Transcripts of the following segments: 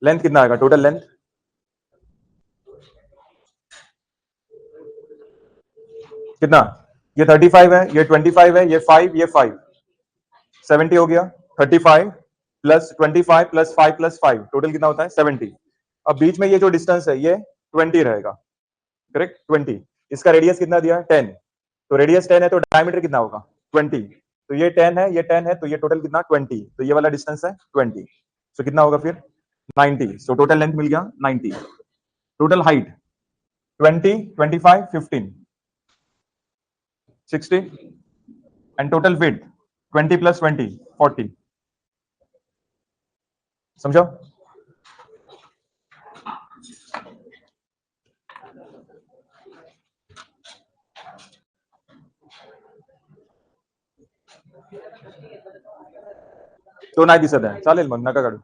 Length कितना आएगा total length? कितना? ये 35 है, ये 25 है, ये 5, ये 5, 70 हो गया। 35 प्लस 25 प्लस 5 प्लस 5 टोटल कितना होता है? 70। अब बीच में ये जो डिस्टेंस है ये 20 रहेगा, करेक्ट? 20। इसका रेडियस कितना दिया? 10। तो रेडियस 10 है तो डायमीटर कितना होगा? 20। तो ये 10 है, ये 10 है, तो ये टोटल कितना? 20। तो ये वाला डिस्टेंस है 20। तो कितना होगा फिर? 90। सो टोटल लेंथ मिल गया 90। Total height 20, 25, 15, 60 and total width 20 plus 20, 40। समझो? तो नाही दिसत आहे, चालेल मग नका काढू.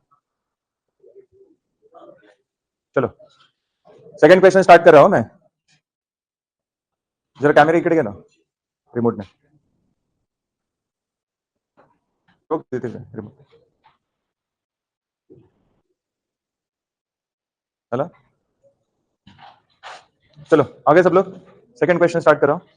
चलो सेकंड क्वेश्चन स्टार्ट कर रहा हूं मैं. जरा कैमरे इकडे घे ना रिमोट ने. देते रिमोट. हेलो, चलो आगे सब लोग. सेकंड क्वेश्चन स्टार्ट कर रहा हूं.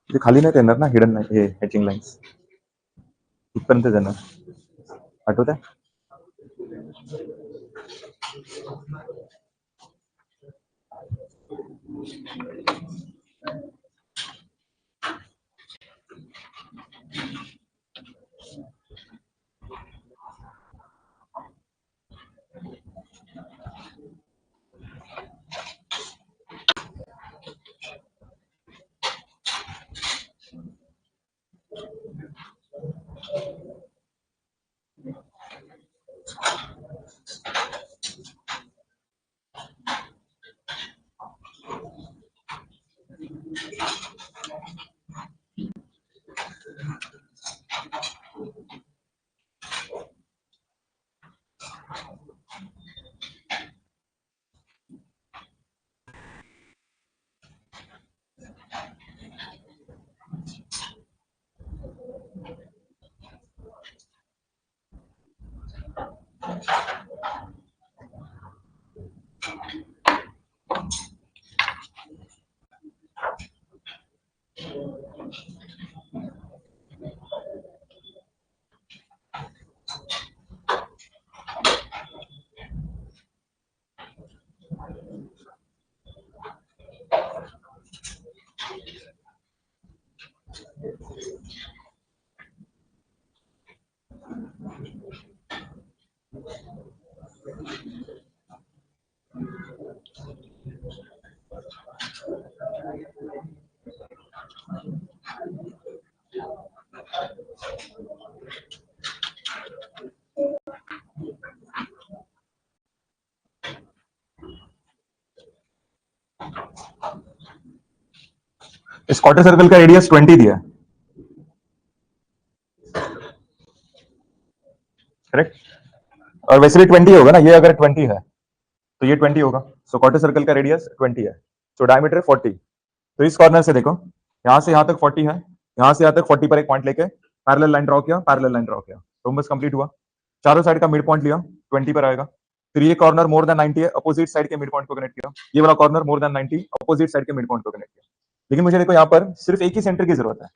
ते खाली नाही येणार ना, हिडन नाही हे हॅचिंग लाईन्स इथपर्यंत जाणार. आठवत आहे? इस क्वार्टर सर्कल का रेडियस 20 दिया है, करेक्ट। और वैसे भी 20 होगा ना, ये अगर 20 है तो ये 20 होगा। सो क्वार्टर सर्कल का रेडियस 20 है, सो डायमीटर 40। तो इस कॉर्नर से देखो, यहां से यहां तक 40 है, यहां से यहां तक 40 पर एक पॉइंट लेके पैरेलल लाइन ड्रॉ किया, पैरेलल लाइन ड्रॉ किया, तो बस कंप्लीट हुआ। चारों साइड का मिड पॉइंट लिया, 20 पर आएगा। फिर ये कॉर्नर मोर देन 90 है, अपोजिट साइड के मिड पॉइंट को कनेक्ट किया, ये वाला corner more than 90, opposite side के मिड पॉइंट को कनेक्ट किया। लेकिन मुझे देखो यहाँ पर सिर्फ एक ही सेंटर की जरूरत है।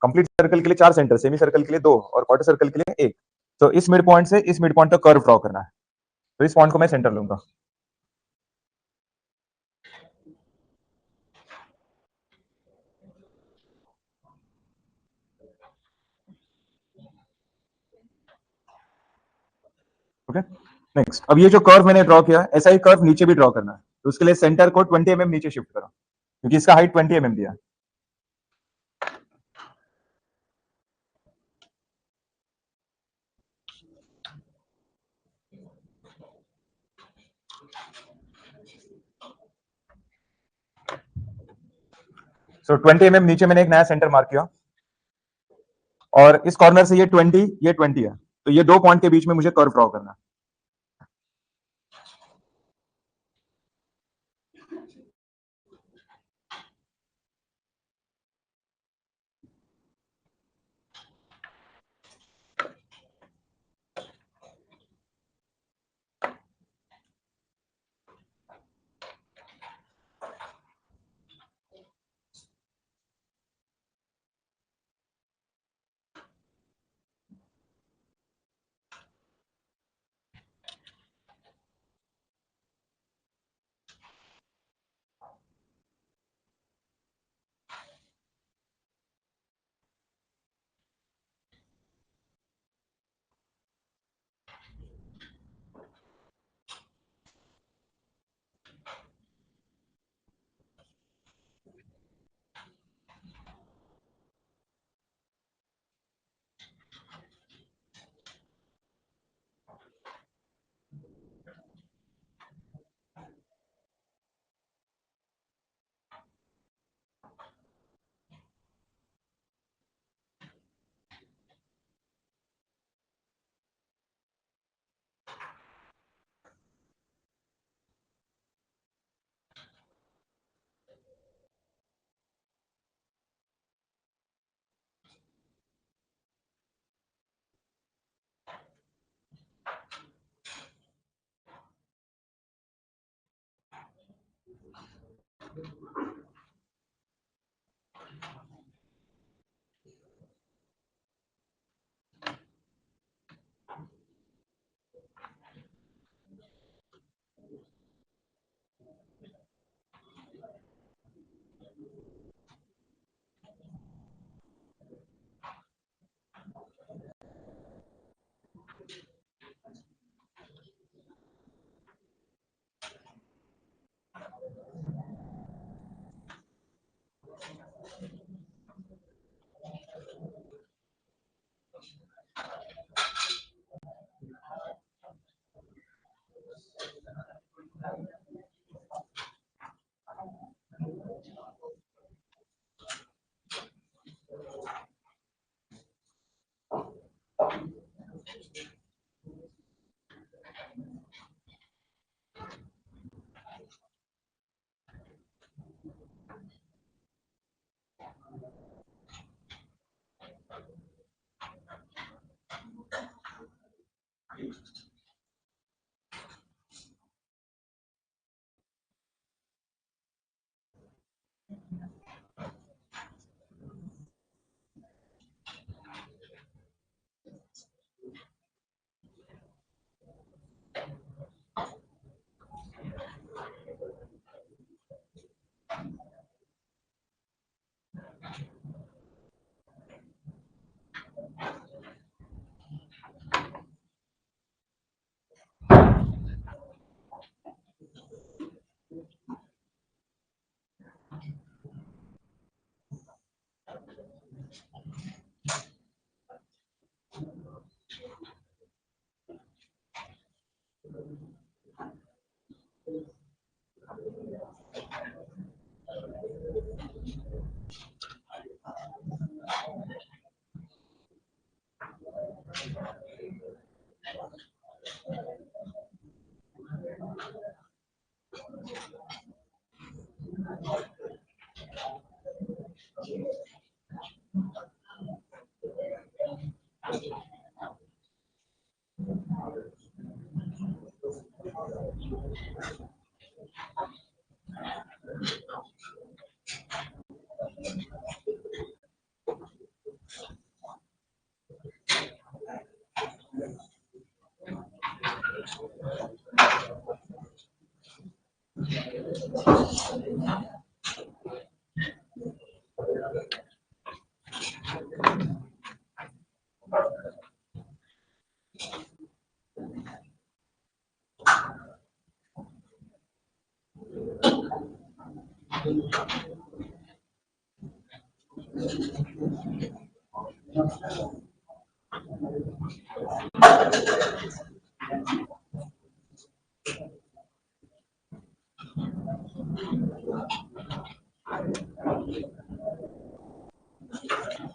कंप्लीट सर्कल के लिए 4 सेंटर, सेमी सर्कल के लिए 2 और क्वार्टर सर्कल के लिए 1। तो इस मिड पॉइंट से इस मिड पॉइंट तक कर्व ड्रॉ करना है, तो इस पॉइंट को मैं सेंटर लूंगा। Okay, next. अब ये जो कर्व मैंने ड्रॉ किया, ऐसा ही कर्व नीचे भी ड्रॉ करना है, तो उसके लिए सेंटर को 20 mm नीचे शिफ्ट करो, क्योंकि इसका हाइट 20 mm दिया है। सो 20 mm नीचे मैंने एक नया सेंटर मार्क किया, और इस कॉर्नर से ये 20 है, तो ये दो पॉइंट के बीच में मुझे कर्व ड्रॉ करना है।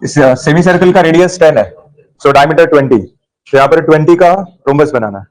इस सेमी सर्कल का रेडियस 10 है, सो डायमीटर 20, तो यहाँ पर 20 का रोम्बस बनाना है।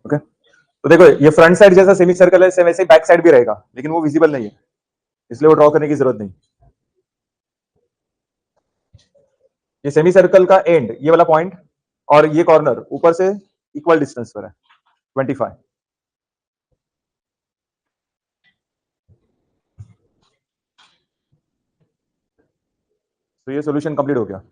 ओके, तो देखो ये फ्रंट साइड जैसा सेमी सर्कल है, वैसे बैक साइड भी रहेगा, लेकिन वो विजिबल नहीं है, इसलिए वो ड्रॉ करने की जरूरत नहीं। ये सेमी सर्कल का एंड, ये वाला पॉइंट और ये कॉर्नर ऊपर से इक्वल डिस्टेंस पर है, 25। तो ये सॉल्यूशन कंप्लीट हो गया।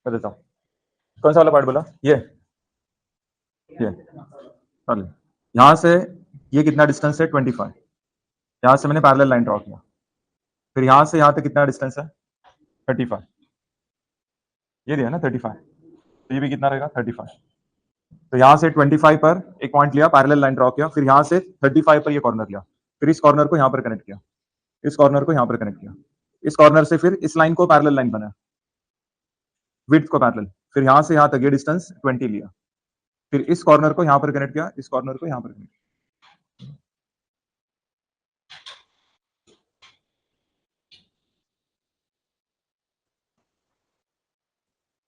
मैं देता हूं, कौन सा वाला पार्ट बोला? ये यहां से ये कितना डिस्टेंस है? 25। यहां से मैंने पैरेलल लाइन ड्रॉ किया, फिर यहां से यहां तक कितना डिस्टेंस है? 35। ये दिया ना 35, तो ये भी कितना रहेगा? 35। तो यहां से 25 पर एक पॉइंट लिया, पैरेलल लाइन ड्रॉ किया, फिर यहां से 35 पर ये कॉर्नर लिया, फिर इस कॉर्नर को यहां पर कनेक्ट किया, इस कॉर्नर को यहां पर कनेक्ट किया, इस कॉर्नर से फिर इस लाइन को पैरेलल लाइन बना, विड्थ को पैरेलल, फिर यहां से यहां तक ये डिस्टेंस 20 लिया, फिर इस कॉर्नर को यहां पर कनेक्ट किया, इस कॉर्नर को यहां पर कनेक्ट किया।